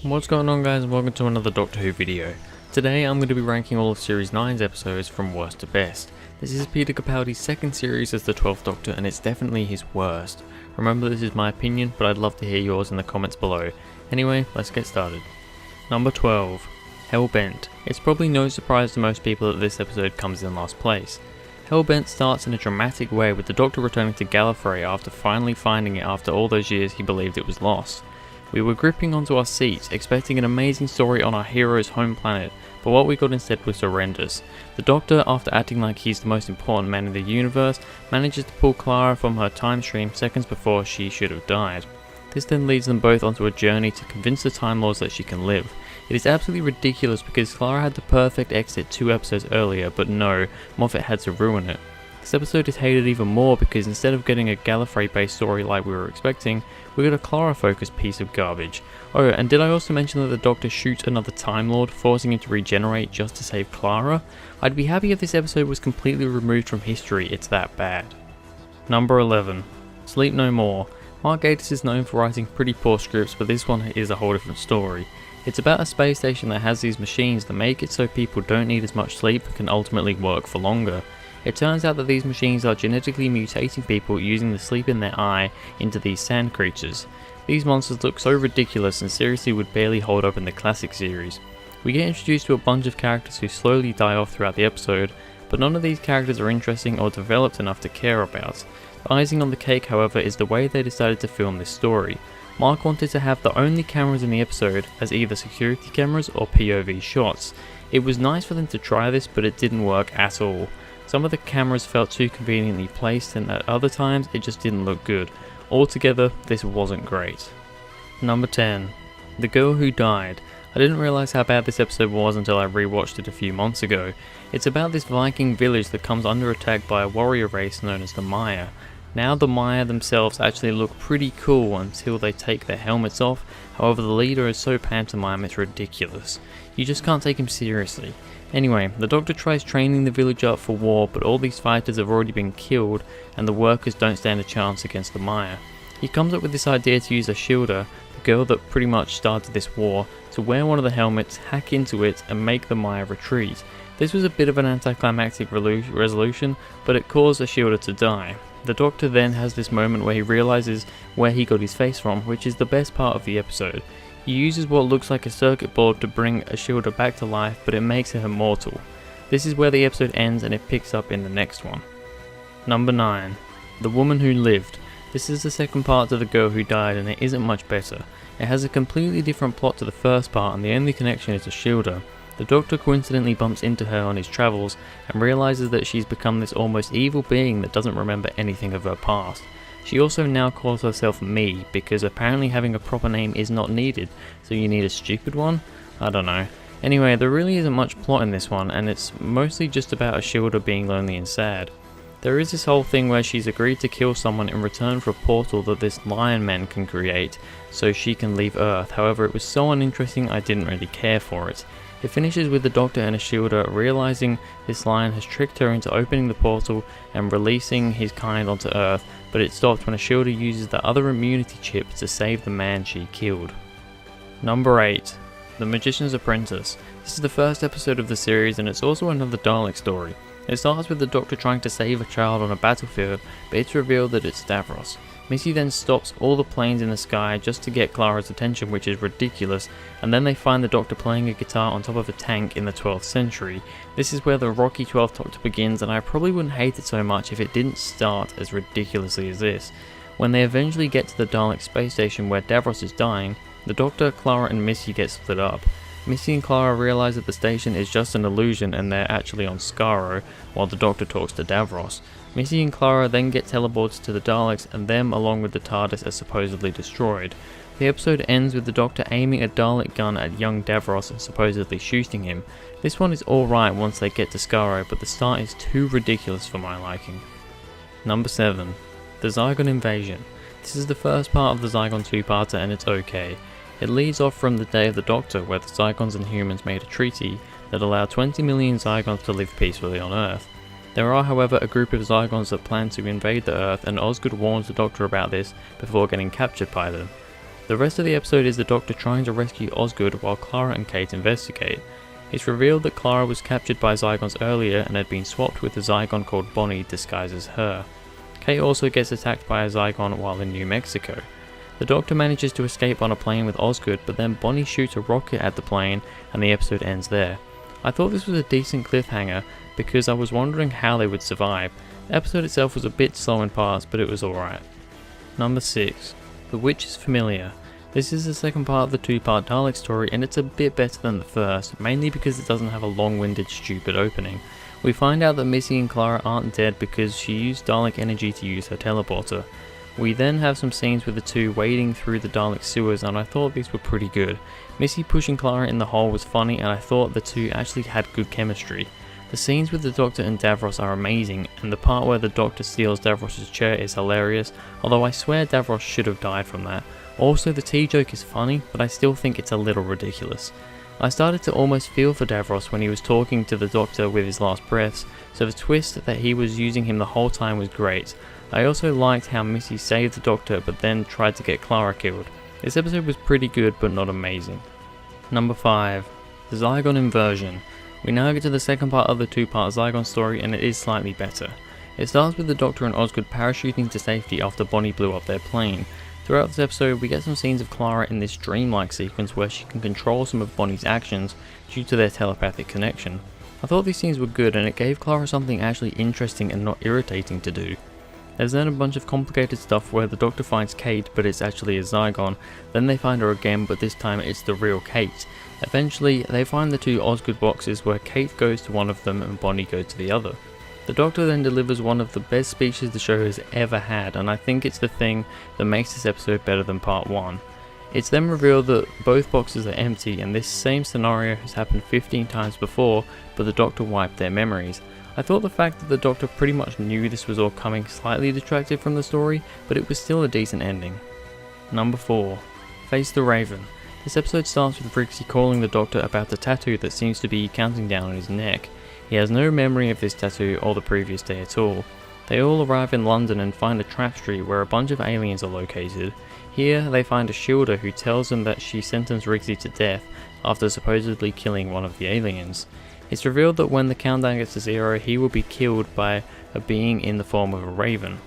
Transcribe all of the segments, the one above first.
What's going on, guys, and welcome to another Doctor Who video. Today I'm going to be ranking all of Series 9's episodes from worst to best. This is Peter Capaldi's second series as the 12th Doctor, and it's definitely his worst. Remember, this is my opinion, but I'd love to hear yours in the comments below. Anyway, let's get started. Number 12. Hellbent. It's probably no surprise to most people that this episode comes in last place. Hellbent starts in a dramatic way with the Doctor returning to Gallifrey after finally finding it after all those years he believed it was lost. We were gripping onto our seats, expecting an amazing story on our hero's home planet, but what we got instead was horrendous. The Doctor, after acting like he's the most important man in the universe, manages to pull Clara from her time stream seconds before she should have died. This then leads them both onto a journey to convince the Time Lords that she can live. It is absolutely ridiculous because Clara had the perfect exit 2 episodes earlier, but no, Moffat had to ruin it. This episode is hated even more because instead of getting a Gallifrey-based story like we were expecting, we got a Clara-focused piece of garbage. Oh, and did I also mention that the Doctor shoots another Time Lord, forcing him to regenerate just to save Clara? I'd be happy if this episode was completely removed from history, it's that bad. Number 11. Sleep No More. Mark Gatiss is known for writing pretty poor scripts, but this one is a whole different story. It's about a space station that has these machines that make it so people don't need as much sleep and can ultimately work for longer. It turns out that these machines are genetically mutating people using the sleep in their eye into these sand creatures. These monsters look so ridiculous and seriously would barely hold up in the classic series. We get introduced to a bunch of characters who slowly die off throughout the episode, but none of these characters are interesting or developed enough to care about. The icing on the cake, however, is the way they decided to film this story. Mark wanted to have the only cameras in the episode as either security cameras or POV shots. It was nice for them to try this, but it didn't work at all. Some of the cameras felt too conveniently placed, and at other times it just didn't look good. Altogether, this wasn't great. Number 10. The Girl Who Died. I didn't realise how bad this episode was until I rewatched it a few months ago. It's about this Viking village that comes under attack by a warrior race known as the Maya. Now the Maya themselves actually look pretty cool until they take their helmets off, however the leader is so pantomime it's ridiculous. You just can't take him seriously. Anyway, the Doctor tries training the village up for war, but all these fighters have already been killed and the workers don't stand a chance against the Maya. He comes up with this idea to use Ashilda, the girl that pretty much started this war, to wear one of the helmets, hack into it and make the Maya retreat. This was a bit of an anticlimactic resolution, but it caused Ashilda to die. The Doctor then has this moment where he realises where he got his face from, which is the best part of the episode. He uses what looks like a circuit board to bring Ashilda back to life, but it makes her immortal. This is where the episode ends and it picks up in the next one. Number 9. The Woman Who Lived. This is the second part to The Girl Who Died, and it isn't much better. It has a completely different plot to the first part, and the only connection is Ashilda. The Doctor coincidentally bumps into her on his travels and realises that she's become this almost evil being that doesn't remember anything of her past. She also now calls herself Me, because apparently having a proper name is not needed, so you need a stupid one? I don't know. Anyway, there really isn't much plot in this one, and it's mostly just about Ashilda being lonely and sad. There is this whole thing where she's agreed to kill someone in return for a portal that this Lion Man can create, so she can leave Earth. However, it was so uninteresting I didn't really care for it. It finishes with the Doctor and Ashilda realising this lion has tricked her into opening the portal and releasing his kind onto Earth, but it stops when Ashilda uses the other immunity chip to save the man she killed. Number 8. The Magicians Apprentice. This is the first episode of the series, and it's also another Dalek story. It starts with the Doctor trying to save a child on a battlefield, but it's revealed that it's Davros. Missy then stops all the planes in the sky just to get Clara's attention, which is ridiculous, and then they find the Doctor playing a guitar on top of a tank in the 12th century. This is where the rocky 12th Doctor begins, and I probably wouldn't hate it so much if it didn't start as ridiculously as this. When they eventually get to the Dalek space station where Davros is dying, the Doctor, Clara and Missy get split up. Missy and Clara realise that the station is just an illusion and they're actually on Skaro, while the Doctor talks to Davros. Missy and Clara then get teleported to the Daleks, and them along with the TARDIS are supposedly destroyed. The episode ends with the Doctor aiming a Dalek gun at young Davros and supposedly shooting him. This one is alright once they get to Skaro, but the start is too ridiculous for my liking. Number 7. The Saigon Invasion. This is the first part of the Saigon 2-parter, and it's okay. It leads off from the Day of the Doctor, where the Saigons and humans made a treaty that allowed 20 million Saigons to live peacefully on Earth. There are, however, a group of Saigons that plan to invade the Earth, and Osgood warns the Doctor about this before getting captured by them. The rest of the episode is the Doctor trying to rescue Osgood while Clara and Kate investigate. It's revealed that Clara was captured by Zygons earlier and had been swapped with a Zygon called Bonnie disguised as her. Kate also gets attacked by a Zygon while in New Mexico. The Doctor manages to escape on a plane with Osgood, but then Bonnie shoots a rocket at the plane and the episode ends there. I thought this was a decent cliffhanger because I was wondering how they would survive. The episode itself was a bit slow in parts, but it was alright. Number 6. The Witch is Familiar. This is the second part of the two-part Dalek story, and it's a bit better than the first, mainly because it doesn't have a long-winded stupid opening. We find out that Missy and Clara aren't dead because she used Dalek energy to use her teleporter. We then have some scenes with the two wading through the Dalek sewers, and I thought these were pretty good. Missy pushing Clara in the hole was funny, and I thought the two actually had good chemistry. The scenes with the Doctor and Davros are amazing, and the part where the Doctor steals Davros' chair is hilarious, although I swear Davros should have died from that. Also, the tea joke is funny, but I still think it's a little ridiculous. I started to almost feel for Davros when he was talking to the Doctor with his last breaths, so the twist that he was using him the whole time was great. I also liked how Missy saved the Doctor but then tried to get Clara killed. This episode was pretty good but not amazing. Number 5. The Saigon Inversion. We now get to the second part of the two-part Saigon story, and it is slightly better. It starts with the Doctor and Osgood parachuting to safety after Bonnie blew up their plane. Throughout this episode we get some scenes of Clara in this dreamlike sequence where she can control some of Bonnie's actions due to their telepathic connection. I thought these scenes were good, and it gave Clara something actually interesting and not irritating to do. There's then a bunch of complicated stuff where the Doctor finds Kate but it's actually a Zygon, then they find her again but this time it's the real Kate. Eventually they find the two Osgood boxes where Kate goes to one of them and Bonnie goes to the other. The Doctor then delivers one of the best speeches the show has ever had, and I think it's the thing that makes this episode better than part 1. It's then revealed that both boxes are empty, and this same scenario has happened 15 times before, but the Doctor wiped their memories. I thought the fact that the Doctor pretty much knew this was all coming slightly detracted from the story, but it was still a decent ending. Number 4. Face the Raven. This episode starts with Rixie calling the Doctor about the tattoo that seems to be counting down on his neck. He has no memory of this tattoo or the previous day at all. They all arrive in London and find a trap street where a bunch of aliens are located. Here they find a shielder who tells them that she sentenced Rixie to death after supposedly killing one of the aliens. It's revealed that when the countdown gets to 0, he will be killed by a being in the form of a raven.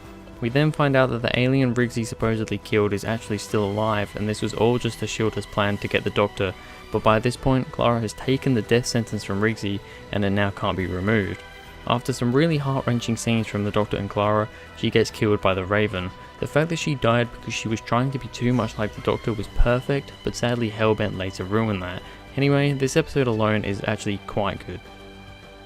We then find out that the alien Rixie supposedly killed is actually still alive, and this was all just the shielder's plan to get the Doctor, but by this point Clara has taken the death sentence from Rixie and it now can't be removed. After some really heart-wrenching scenes from the Doctor and Clara, she gets killed by the Raven. The fact that she died because she was trying to be too much like the Doctor was perfect, but sadly Hellbent later ruined that. Anyway, this episode alone is actually quite good.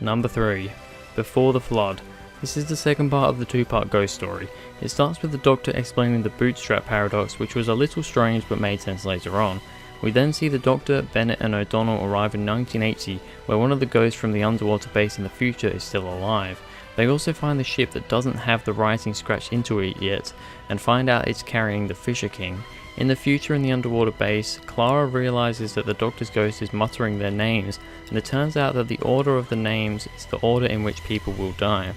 Number 3. Before the Flood. This is the second part of the two-part ghost story. It starts with the Doctor explaining the bootstrap paradox, which was a little strange but made sense later on. We then see the Doctor, Bennett and O'Donnell arrive in 1980, where one of the ghosts from the underwater base in the future is still alive. They also find the ship that doesn't have the writing scratched into it yet, and find out it's carrying the Fisher King. In the future in the underwater base, Clara realizes that the Doctor's ghost is muttering their names, and it turns out that the order of the names is the order in which people will die.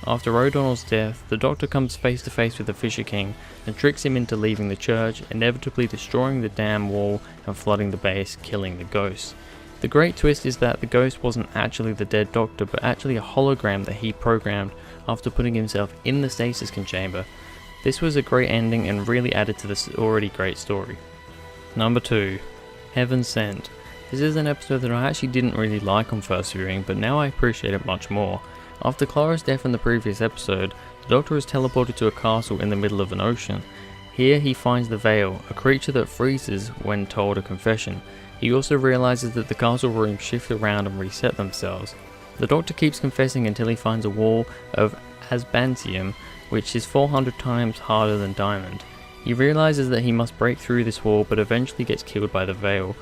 After O'Donnell's death, the Doctor comes face to face with the Fisher King and tricks him into leaving the church, inevitably destroying the dam wall and flooding the base, killing the ghost. The great twist is that the ghost wasn't actually the dead Doctor, but actually a hologram that he programmed after putting himself in the stasis chamber. This was a great ending and really added to this already great story. Number 2. Heaven Sent. This is an episode that I actually didn't really like on first viewing, but now I appreciate it much more. After Clara's death in the previous episode, the Doctor is teleported to a castle in the middle of an ocean. Here he finds the Veil, a creature that freezes when told a confession. He also realizes that the castle rooms shift around and reset themselves. The Doctor keeps confessing until he finds a wall of asbantium, which is 400 times harder than diamond. He realizes that he must break through this wall, but eventually gets killed by the Veil.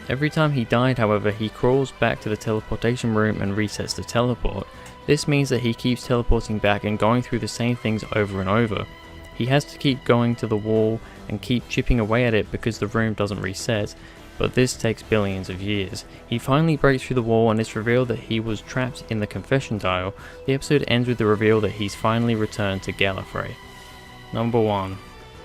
Every time he died, however, he crawls back to the teleportation room and resets the teleport. This means that he keeps teleporting back and going through the same things over and over. He has to keep going to the wall and keep chipping away at it because the room doesn't reset, but this takes billions of years. He finally breaks through the wall and it's revealed that he was trapped in the confession dial. The episode ends with the reveal that he's finally returned to Gallifrey. Number 1.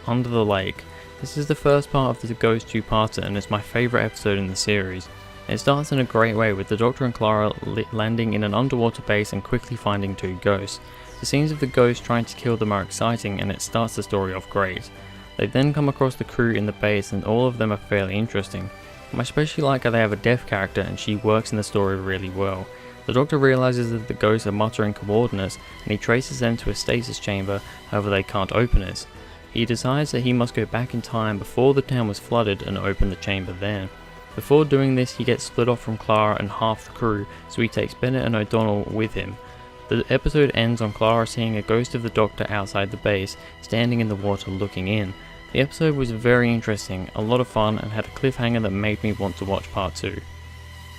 Under the Lake. This is the first part of the Ghost two-parter and it's my favourite episode in the series. It starts in a great way with the Doctor and Clara landing in an underwater base and quickly finding two ghosts. The scenes of the ghosts trying to kill them are exciting and it starts the story off great. They then come across the crew in the base and all of them are fairly interesting. I especially like how they have a deaf character and she works in the story really well. The Doctor realises that the ghosts are muttering coordinates and he traces them to a stasis chamber, however they can't open it. He decides that he must go back in time before the town was flooded and open the chamber there. Before doing this, he gets split off from Clara and half the crew, so he takes Bennett and O'Donnell with him. The episode ends on Clara seeing a ghost of the Doctor outside the base, standing in the water looking in. The episode was very interesting, a lot of fun, and had a cliffhanger that made me want to watch part 2.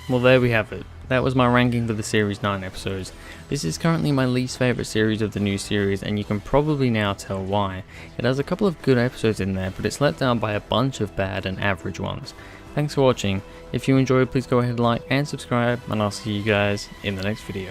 Well, there we have it. That was my ranking for the Series 9 episodes. This is currently my least favourite series of the new series, and you can probably now tell why. It has a couple of good episodes in there, but it's let down by a bunch of bad and average ones. Thanks for watching. If you enjoyed, please go ahead and like and subscribe, and I'll see you guys in the next video.